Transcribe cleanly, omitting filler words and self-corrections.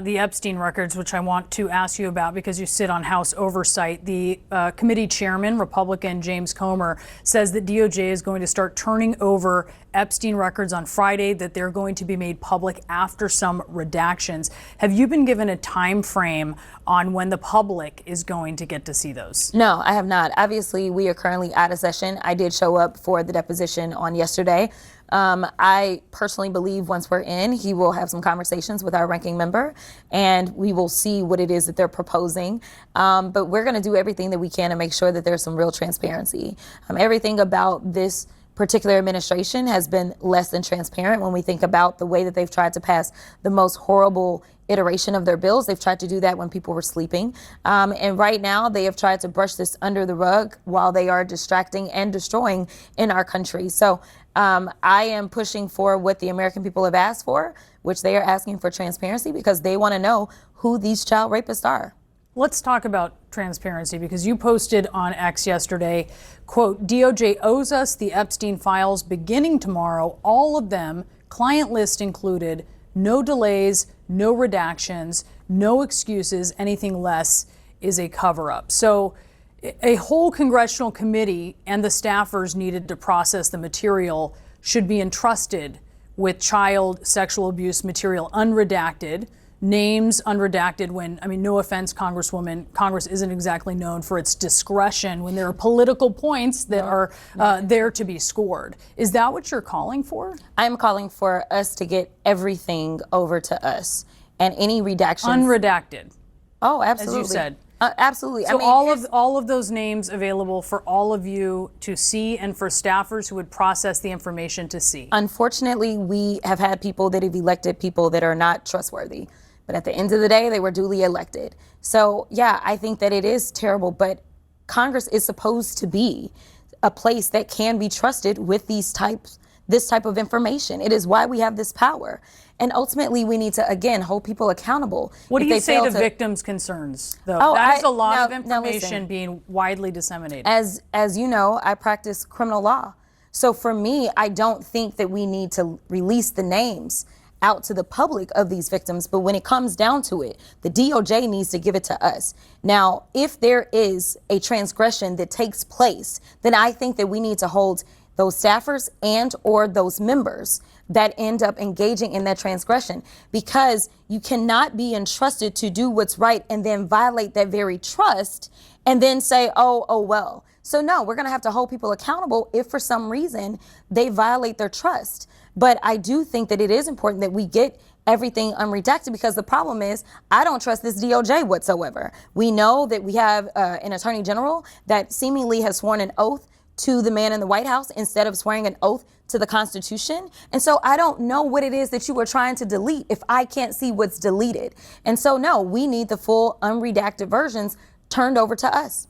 The Epstein records, which I want to ask you about because you sit on House Oversight. The committee chairman, Republican James Comer, says that DOJ is going to start turning over Epstein records on Friday, that they're going to be made public after some redactions. Have you been given a time frame on when the public is going to get to see those? No, I have not. Obviously, we are currently out of session. I did show up for the deposition on yesterday. I personally believe once we're in, he will have some conversations with our ranking member and we will see what it is that they're proposing. But we're going to do everything that we can to make sure that there's some real transparency. Everything about this particular administration has been less than transparent. When we think about the way that they've tried to pass the most horrible iteration of their bills, they've tried to do that when people were sleeping. And right now they have tried to brush this under the rug while they are distracting and destroying in our country. So I am pushing for what the American people have asked for, which they are asking for transparency because they want to know who these child rapists are. Let's talk about transparency because you posted on X yesterday, quote, DOJ owes us the Epstein Files beginning tomorrow, all of them, client list included, no delays, no redactions, no excuses, anything less is a cover-up. So a whole congressional committee and the staffers needed to process the material should be entrusted with child sexual abuse material unredacted, names unredacted when, I mean, no offense, Congresswoman, Congress isn't exactly known for its discretion when there are political points that are there to be scored. Is that what you're calling for? I'm calling for us to get everything over to us and any redactions. Unredacted. Oh, absolutely. As you said. Absolutely. So I mean, all of those names available for all of you to see and for staffers who would process the information to see. Unfortunately, we have had people that have elected people that are not trustworthy. But at the end of the day, they were duly elected. So, yeah, I think that it is terrible. But Congress is supposed to be a place that can be trusted with this type of information. It is why we have this power. And ultimately, we need to, again, hold people accountable. What do you say to victims' concerns, though? Oh, that is a lot of information being widely disseminated. As you know, I practice criminal law. So for me, I don't think that we need to release the names out to the public of these victims. But when it comes down to it, the DOJ needs to give it to us. Now, if there is a transgression that takes place, then I think that we need to hold those staffers and or those members that end up engaging in that transgression, because you cannot be entrusted to do what's right and then violate that very trust and then say, oh, well. So no, we're going to have to hold people accountable if for some reason they violate their trust. But I do think that it is important that we get everything unredacted, because the problem is I don't trust this DOJ whatsoever. We know that we have an attorney general that seemingly has sworn an oath to the man in the White House instead of swearing an oath to the Constitution. And so I don't know what it is that you were trying to delete if I can't see what's deleted. And so no, we need the full unredacted versions turned over to us.